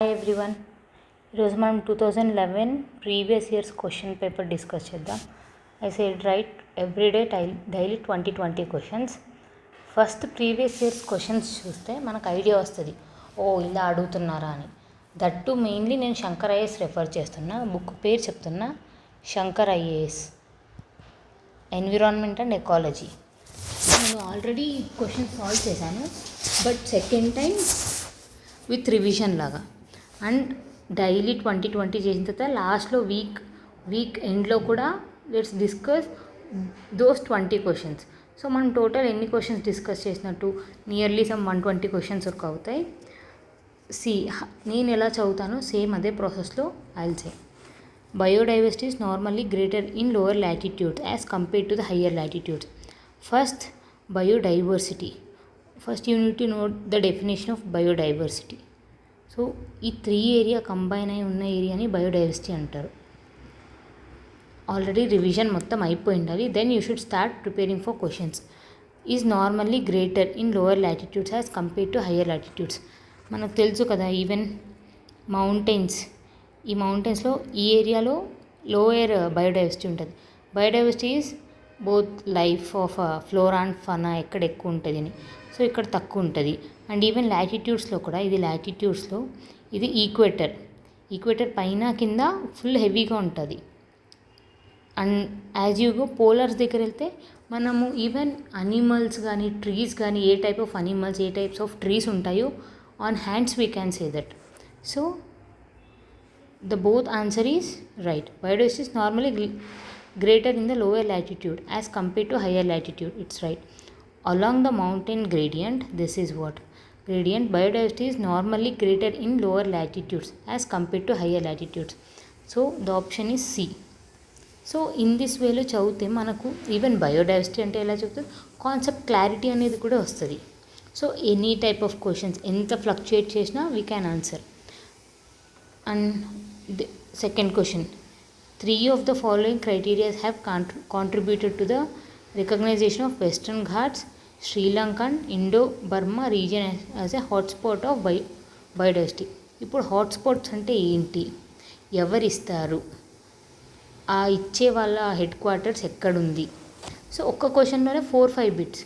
Hi everyone. ఈరోజు మనం 2011 previous years question paper discuss చేద్దాం. I said right every day daily 20 questions. First previous years questions చూస్తే మనకు idea వస్తుంది, ఓ ఇలా అడుగుతున్నారా అని. దట్టు మెయిన్లీ నేను శంకర్ ఐఏఎస్ రెఫర్ చేస్తున్నా. బుక్ పేరు చెప్తున్నా, Shankar IAS environment and ecology. నేను ఆల్రెడీ క్వశ్చన్ సాల్వ్ చేశాను, but second time with revision లాగా. అండ్ డైలీ 20 చేసిన తర్వాత లాస్ట్లో వీక్ ఎండ్లో కూడా let's discuss those 20 questions. So మనం టోటల్ ఎన్ని క్వశ్చన్స్ డిస్కస్ చేసినట్టు నియర్లీ సమ్ 120 క్వశ్చన్స్ వరకు అవుతాయి. నేను ఎలా చదువుతానో సేమ్ అదే ప్రాసెస్లో I'll say. Biodiversity is normally greater in lower latitudes as compared to the higher latitudes. First, biodiversity. First you need to know the definition of biodiversity. So ఈ 3 area combine అయి ఉన్న ఏరియాని బయోడైవర్సిటీ అంటారు. Already revision మొత్తం అయిపోయి ఉండాలి. Then you should start preparing for questions. Is normally greater in lower latitudes as compare to higher latitudes. మనకు తెలుసు కదా, ఈవెన్ మౌంటైన్స్, ఈ మౌంటైన్స్లో ఈ ఏరియాలో లోయర్ బయోడైవర్సిటీ ఉంటుంది. Biodiversity is both life of flora and fauna ఎక్కడ ఎక్కువ ఉంటుంది అని. సో ఇక్కడ తక్కువ ఉంటుంది. అండ్ ఈవెన్ లాటిట్యూడ్స్లో కూడా, ఇది లాటిట్యూడ్స్లో ఇది ఈక్వేటర్ పైన కింద ఫుల్ హెవీగా ఉంటుంది. And as you go polars దగ్గర వెళ్తే మనము ఈవెన్ అనిమల్స్ కానీ ట్రీస్ కానీ ఏ టైప్ ఆఫ్ అనిమల్స్, ఏ టైప్స్ ఆఫ్ ట్రీస్ ఉంటాయో on hands we can say that. So the both answer is right. Biodiversity is normally greater in the lower latitude as compared to higher latitude. It's right. Along the mountain gradient, this is what gradient, biodiversity is normally greater in lower latitudes as compared to higher latitudes. So the option is C. So in this వేలో చదివితే మనకు even biodiversity అంటే ఎలా చెప్తుంది, concept clarity అనేది కూడా వస్తుంది. So any type of questions ఎంత ఫ్లక్చుయేట్ చేసినా we can answer. And the second question, 3 of the following criteria have contributed to the recognition of Western Ghats, Sri Lanka and Indo-Burma region as a hotspot of biodiversity. ఇప్పుడు hotspots అంటే ఏంటి, ఎవరిస్తారు, ఆ ఇచ్చే వాళ్ళ head quarters ఎక్కడుంది. So ఒక్క క్వశ్చన్లోనే 4-5 bits.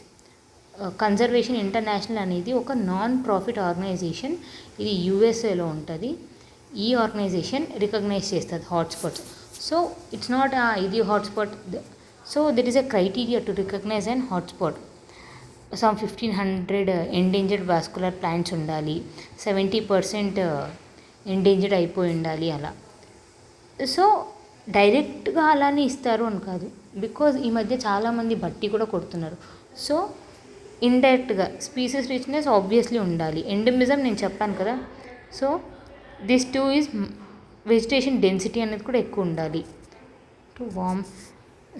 Conservation international అనేది ఒక నాన్ ప్రాఫిట్ ఆర్గనైజేషన్, ఇది యూఎస్ఏలో ఉంటుంది. ఈ ఆర్గనైజేషన్ రికగ్నైజ్ చేస్తుంది హాట్స్పాట్స్. సో ఇట్స్ నాట్ ఇది hotspot. So there is a criteria to recognize and hotspot. Some 1500 endangered vascular plants ఉండాలి, 70% ఎండేంజర్డ్ అయిపోయి ఉండాలి అలా. సో డైరెక్ట్గా అలానే ఇస్తారు అని కాదు, బికాజ్ ఈ మధ్య చాలామంది బట్టి కూడా కొడుతున్నారు. సో ఇండైరెక్ట్గా స్పీసీస్ రిచ్నెస్ ఆబ్వియస్లీ ఉండాలి. ఎండమిజం నేను చెప్పాను కదా. So this two is vegetation density అనేది కూడా ఎక్కువ ఉండాలి to warm.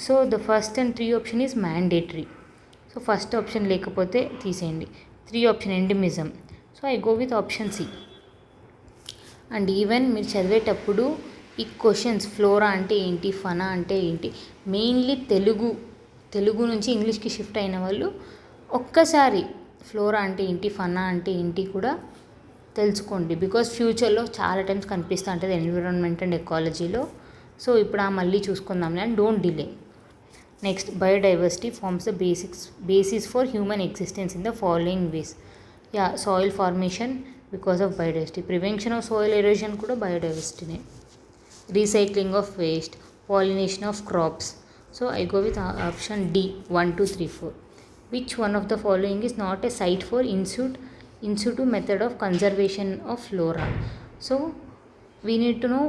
So the first and 3 option is mandatory. So first option లేకపోతే తీసేయండి. 3 option endemism. So I go with option C. And even మీరు చదివేటప్పుడు ఈ క్వశ్చన్స్ ఫ్లోరా అంటే ఏంటి, ఫనా అంటే ఏంటి, మెయిన్లీ తెలుగు నుంచి ఇంగ్లీష్కి షిఫ్ట్ అయిన వాళ్ళు ఒక్కసారి ఫ్లోరా అంటే ఏంటి, ఫనా అంటే ఏంటి కూడా తెలుసుకోండి. బికాజ్ ఫ్యూచర్లో చాలా టైమ్స్ కనిపిస్తూ ఉంటుంది ఎన్విరాన్మెంట్ అండ్ ఎకాలజీలో. సో ఇప్పుడు మళ్ళీ చూసుకుందాంలే and don't delay. Next, biodiversity forms the basis for human existence in the following ways. Soil formation because of biodiversity, prevention of soil erosion కూడా బయోడైవర్సిటీనే, recycling of waste, pollination of crops. So I go with option D 1, 2, 3, 4. Which one of the following is not a site for in situ method of conservation of flora. So we need to know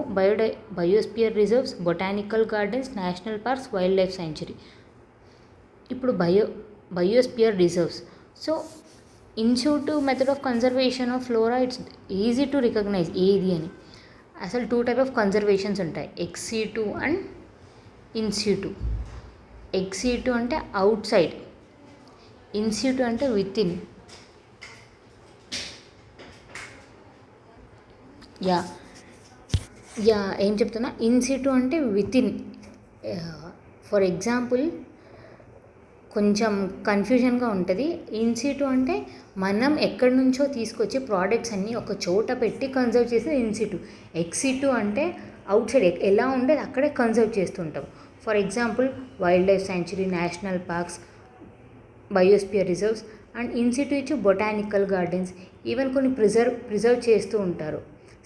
biosphere reserves, botanical gardens, national parks, wildlife sanctuary. ఇప్పుడు biosphere reserves. So in situ method of conservation of flora it's easy to recognize ఏది అని. అసలు 2 type of conservations ఉంటాయి, ex situ and in situ. Ex situ అంటే outside, in situ అంటే within. ఏం చెప్తున్నా, in situ అంటే విత్ ఇన్. ఫర్ ఎగ్జాంపుల్ కొంచెం కన్ఫ్యూజన్గా ఉంటుంది. ఇన్సిటు అంటే మనం ఎక్కడి నుంచో తీసుకొచ్చి ప్రోడక్ట్స్ అన్నీ ఒక చోట పెట్టి కన్జర్వ్ చేసేది ఇన్సిటు. ఎక్సిటు అంటే అవుట్ సైడ్ ఎలా ఉండేది అక్కడే కన్జర్వ్ చేస్తుంటాం. For example wildlife sanctuary, national parks, biosphere reserves. And in situ ఇచ్చి బొటానికల్ గార్డెన్స్, ఈవెన్ కొన్ని ప్రిజర్వ్ చేస్తూ ఉంటారు.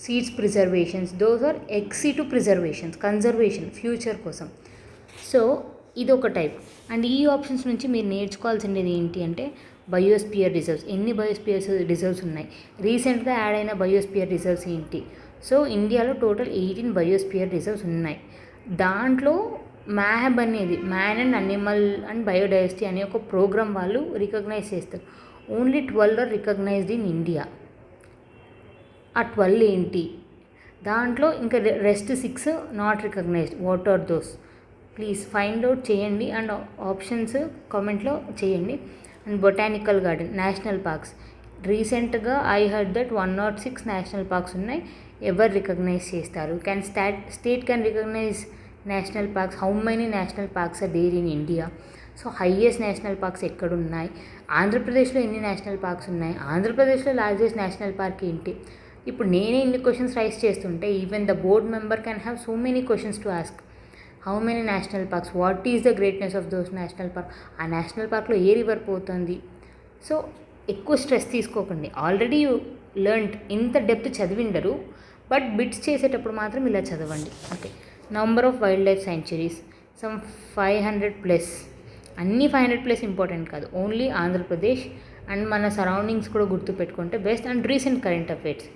Seeds preservations, those are ex situ preservations, conservation future కోసం. సో ఇది ఒక టైప్. అండ్ ఈ ఆప్షన్స్ నుంచి మీరు నేర్చుకోవాల్సింది ఏంటి అంటే బయోస్పియర్ రిజర్వ్స్, ఎన్ని బయోస్పియర్ రిజర్వ్స్ ఉన్నాయి, రీసెంట్గా యాడ్ అయిన బయోస్పియర్ రిజర్వ్స్ ఏంటి. సో ఇండియాలో టోటల్ 18 బయోస్పియర్ రిజర్వ్స్ ఉన్నాయి. దాంట్లో మ్యాబ్ అనేది man and animal and biodiversity అనే ఒక ప్రోగ్రామ్ వాళ్ళు రికగ్నైజ్ చేస్తారు. Only 12 are recognized in India. ఆ 12 ఏంటి, దాంట్లో ఇంకా rest 6 not recognized. What are those? Please find out చేయండి అండ్ ఆప్షన్స్ కామెంట్లో చేయండి. And botanical garden, national parks, రీసెంట్గా I heard that 106 national parks ఉన్నాయి. ఎవరు రికగ్నైజ్ చేస్తారు? State can recognize national parks. How many national parks are there in India? So highest national parks ఎక్కడున్నాయి? ఆంధ్రప్రదేశ్లో ఎన్ని నేషనల్ పార్క్స్ ఉన్నాయి? ఆంధ్రప్రదేశ్లో లార్జెస్ట్ నేషనల్ పార్క్ ఏంటి? ఇప్పుడు నేనే ఇన్ని క్వశ్చన్స్ రైస్ చేస్తుంటే even the board member can have so many questions to ask. How many national parks, what is the greatness of those national park, ఆ నేషనల్ పార్క్లో ఏ river పోతుంది? సో ఎక్కువ stress తీసుకోకండి. ఆల్రెడీ యూ లెర్న్డ్, ఇంత depth చదివిండరు, but bits చేసేటప్పుడు మాత్రం ఇలా చదవండి. Okay. Number of wild life sanctuaries some 500+. అన్నీ 500+ ఇంపార్టెంట్ కాదు, ఓన్లీ ఆంధ్రప్రదేశ్ అండ్ మన సరౌండింగ్స్ కూడా గుర్తుపెట్టుకుంటే best. And recent current affairs.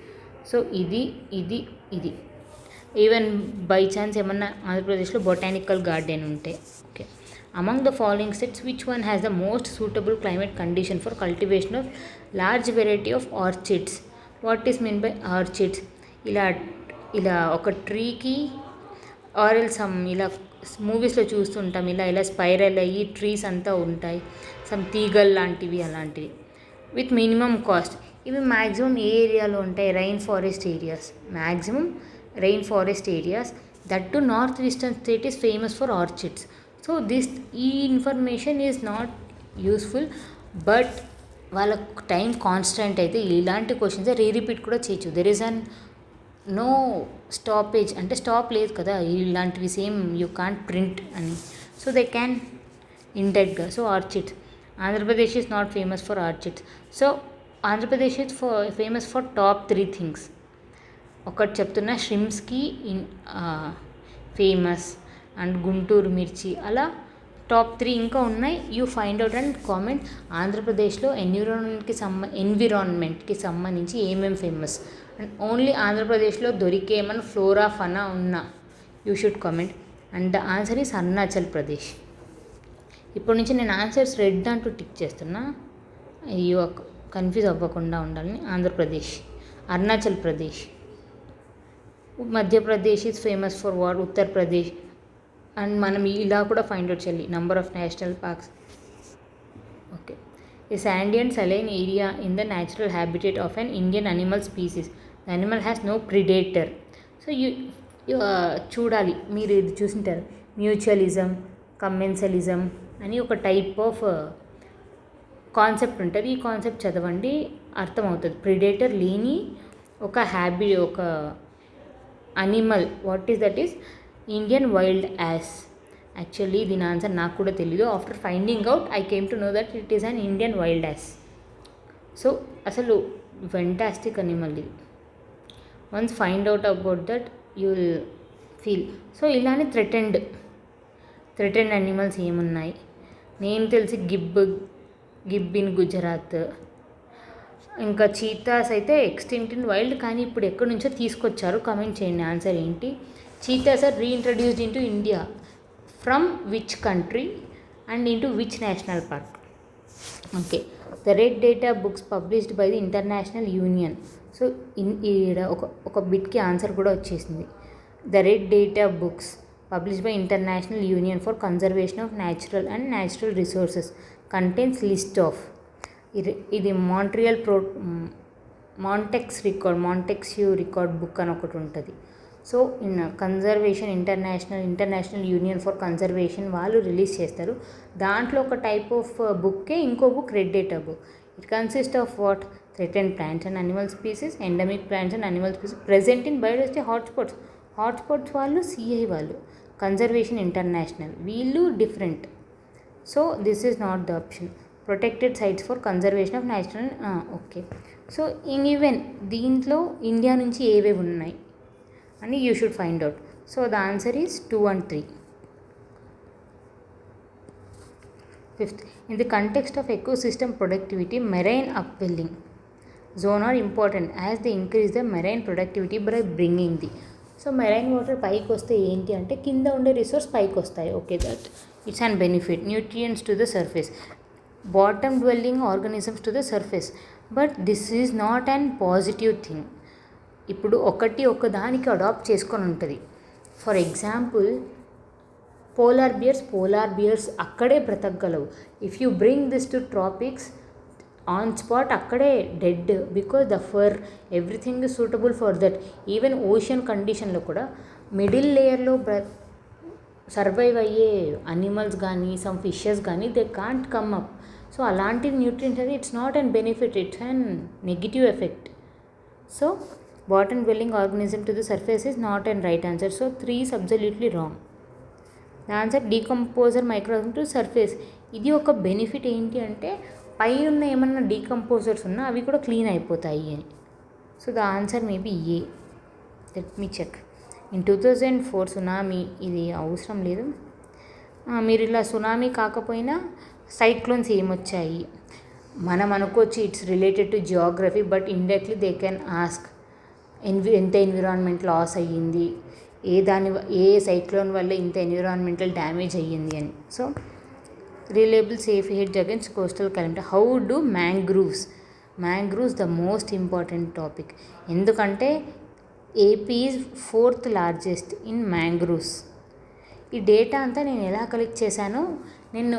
So ఇది ఈవెన్ బై ఛాన్స్ ఏమన్నా ఆంధ్రప్రదేశ్లో బొటానికల్ గార్డెన్ ఉంటే. Okay. Among the following sets which one has the most suitable climate condition for cultivation of large variety of orchids? What is mean by orchids? ఇలా ఒక ట్రీకి ఆరెల్ some ఇలా మూవీస్లో చూస్తుంటాం, ఇలా spiral అయ్యి ట్రీస్ అంతా ఉంటాయి, సమ్ తీగల్ లాంటివి అలాంటివి, విత్ మినిమమ్ కాస్ట్. ఇవి మ్యాక్సిమం ఏ ఏరియాలో ఉంటాయి? Rain forest areas, maximum rain forest areas. That to north eastern state is famous for orchids. So ఈ information is not useful, but వాళ్ళ టైం కాన్స్టెంట్ అయితే ఇలాంటి క్వశ్చన్స్ రీరిపీట్ కూడా చేయొచ్చు. There is an no stoppage, అంటే stop లేదు కదా, ఇలాంటివి సేమ్ యూ కాంట్ ప్రింట్ అని. So they can ఇండెక్ట్గా. So orchids, Andhra Pradesh is not famous for orchids. So Andhra Pradesh is famous for top 3 things. ఒకటి చెప్తున్నా, షిమ్స్కి ఫేమస్ అండ్ గుంటూరు మిర్చి, అలా టాప్ 3 ఇంకా ఉన్నాయి. You find out and comment. ఆంధ్రప్రదేశ్లో ఎన్విరాన్మెంట్కి సంబంధించి ఏమేమి ఫేమస్ అండ్ ఓన్లీ ఆంధ్రప్రదేశ్లో దొరికే ఏమైనా ఫ్లోరా ఫనా ఉన్నా you should comment. And the answer is Arunachal Pradesh. ఇప్పటి నుంచి నేను ఆన్సర్స్ రెడ్ దాంట్లో టిక్ చేస్తున్నా, అయ్యో కన్ఫ్యూజ్ అవ్వకుండా ఉండాలని. Andhra Pradesh, Arunachal Pradesh. Madhya Pradesh is famous for what? Uttar Pradesh. And మనం ఇలా కూడా ఫైండ్ అవుట్ చేయాలి, number of national parks. Okay. A sandy and saline area in the natural habitat of an Indian animal species. The animal has no predator. So you చూడాలి, మీరు ఇది చూసింటారు, mutualism, కమెన్సలిజం అని ఒక type of concept ఉంటుంది. ఈ concept చదవండి, అర్థమవుతుంది. Predator లేని ఒక ఒక animal, what is that is Indian wild ass. Actually దీని ఆన్సర్ నాకు కూడా తెలీదు. After finding out I came to know that it is an Indian wild ass. So అసలు ఫెంటాస్టిక్ అనిమల్ ఇది. Once find out about that you will feel. So ఇలానే threatened animals ఏమున్నాయి? నేను తెలిసి గిబ్ ఇన్ గుజరాత్. ఇంకా చీతాస్ అయితే ఎక్స్టింక్ట్ ఇన్ వైల్డ్, కానీ ఇప్పుడు ఎక్కడి నుంచో తీసుకొచ్చారు. కమెంట్ చేయండి ఆన్సర్ ఏంటి. Cheetahs are reintroduced into India from which country and into which national park? Okay. The red data books published by the international union. So ఈడ ఒక బిట్కి ఆన్సర్ కూడా వచ్చేసింది. The red data books published by international union for conservation of natural resources contains list of. ఇది Montreux record book అని ఒకటి ఉంటుంది. So conservation international union for conservation వాళ్ళు రిలీజ్ చేస్తారు. దాంట్లో ఒక టైప్ ఆఫ్ బుక్కే ఇంకో book red data book. It consist of what? Threatened plants and animal species, endemic plants and animal species present in biodiversity hotspots వాళ్ళు CI వాళ్ళు, conservation international వీళ్ళు different. So this is not the option. Protected sites for conservation of national okay. So even దీంట్లో India నుంచి ఏవేవి ఉన్నాయి అని you should find out. So the answer is 2 and 3. Fifth, in the context of ecosystem productivity, marine upwelling zone are important as they increase the marine productivity by bringing the. So marine water పైకి వస్తే ఏంటి అంటే కింద ఉండే resource పైకి వస్తాయి. Okay, that it's and benefit. Nutrients to the surface, bottom dwelling organisms to the surface. But this is not and positive thing. ఇప్పుడు ఒక దానికి అడాప్ట్ చేసుకొని ఉంటుంది. ఫర్ ఎగ్జాంపుల్ పోలార్ బియర్స్ అక్కడే బ్రతకగలవు. If you bring this to tropics on spot అక్కడే dead, because the for everything is suitable for that. Even ocean కండిషన్లో కూడా మిడిల్ లేయర్లో సర్వైవ్ అయ్యే అనిమల్స్ కానీ సమ్ ఫిషెస్ కానీ they can't come up. So అలాంటి న్యూట్రియంట్స్ అది it's not and benefit, it's and negative effect. So bottom dwelling organism to the surface is not and right answer. So 3 is absolutely wrong. The answer decomposer microorganism to surface. ఇది ఒక benefit ఏంటి అంటే పై ఉన్న ఏమన్నా decomposers ఉన్నా అవి కూడా clean అయిపోతాయి అని. So the answer maybe A. Let me check. In 2004 tsunami, ఇది అవసరం లేదు. మీరు ఇలా సునామీ కాకపోయినా సైక్లోన్స్ ఏమొచ్చాయి మనం అనుకోవచ్చు it's related to geography, but indirectly they can ask ఎంత ఎన్విరాన్మెంట్ లాస్ అయ్యింది, ఏ సైక్లోన్ వల్ల ఇంత ఎన్విరాన్మెంటల్ డ్యామేజ్ అయ్యింది అని. So reliable safe hedge against coastal climate. How do mangroves the most important topic. ఎందుకంటే AP is 4th largest in mangroves. ఈ data అంతా నేను ఎలా కలెక్ట్ చేశానో నేను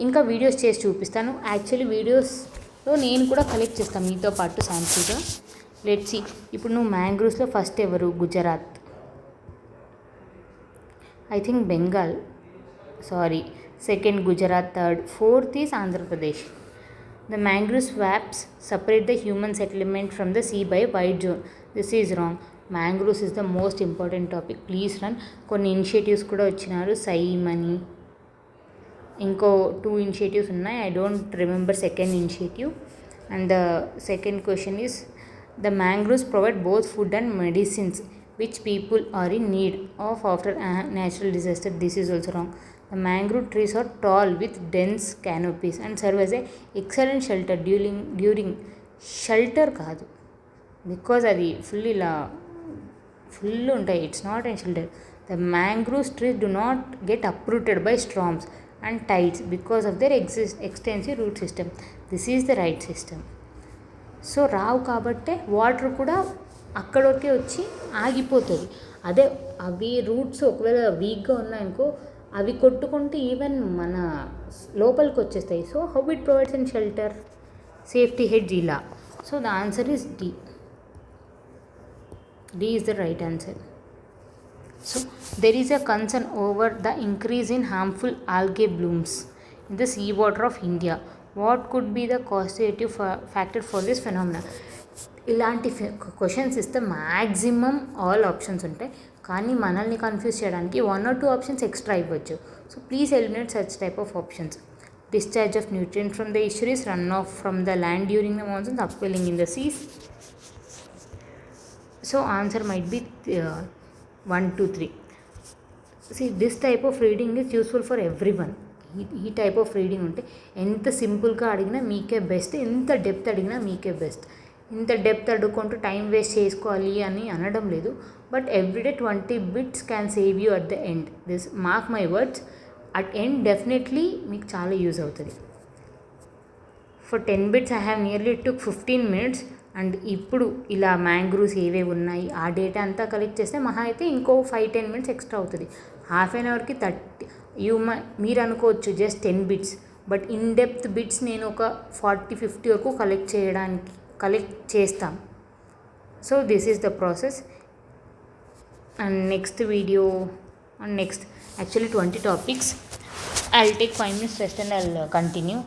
ఇంకా వీడియోస్ చేసి చూపిస్తాను. యాక్చువల్లీ వీడియోస్లో నేను కూడా కలెక్ట్ చేస్తాను మీతో పాటు శాంపుల్గా. Let's see. ఇప్పుడు నువ్వు మ్యాంగ్రూవ్స్లో ఫస్ట్ ఎవరు? Gujarat, I think Bengal, sorry, second Gujarat, third, 4th is Andhra Pradesh. The mangrove swamps separate the human settlement from the sea by wide zone. This is wrong. Mangroves is the most important topic. Please run. కొన్ని initiatives కూడా వచ్చినారు, same అని, ఇంకో 2 initiatives ఉన్నాయి. I don't remember second initiative. And the second question is, the mangroves provide both food and medicines which people are in need of after a natural disaster. This is also wrong. The mangrove trees are tall with dense canopies and serve as a excellent shelter during shelter కాదు, because అది full ఉంటాయి. It's not and shelter. The mangroves trees do not get uprooted by storms and tides because of their extensive root system. This is the right system. So రావు కాబట్టే water కూడా అక్కడికే వచ్చి ఆగిపోతుంది. అదే అవి రూట్స్ ఒకవేళ వీక్గా ఉన్నాయనుకో అవి కొట్టుకుంటే ఈవెన్ మన లోపలికి వచ్చేస్తాయి. So how it provides and shelter, safety hedge ఇలా. So the answer is D. D is the right answer. So there is a concern over the increase in harmful algae blooms in the sea water of India. What could be the causative factor for this phenomena? ఇలాంటి questions ఇస్తే maximum all options ఉంటాయి, కానీ మనల్ని confuse చేయడానికి 1 or 2 options extra ఇవ్వచ్చు. So please eliminate such type of options. Discharge of nutrient from the estuaries, run off from the land during the monsoons, upwelling in the seas. So answer might be 1, 2, 3. See, this type of reading is useful for everyone. ఈ type of reading ఉంటే ఎంత సింపుల్గా అడిగినా మీకే best, ఎంత depth అడిగినా మీకే best. ఇంత డెప్త్ అడుక్కుంటూ టైం వేస్ట్ చేసుకోవాలి అని అనడం లేదు, but everyday 20 bits can save you at the end. This mark my words, at end definitely మీకు చాలా యూజ్ అవుతుంది. For 10 bits I have nearly took 15 minutes. And ఇప్పుడు ఇలా మ్యాంగ్రూవ్స్ ఏవేవి ఉన్నాయి ఆ డేటా అంతా కలెక్ట్ చేస్తే మహా అయితే ఇంకో 5-10 minutes ఎక్స్ట్రా అవుతుంది. హాఫ్ అన్ అవర్కి 30. మీరు అనుకోవచ్చు just 10 bits, but in depth bits నేను ఒక 40-50 వరకు కలెక్ట్ చేస్తాం. So this is the process. and next video and next actually 20 topics. I'll take 5 minutes rest and I'll continue.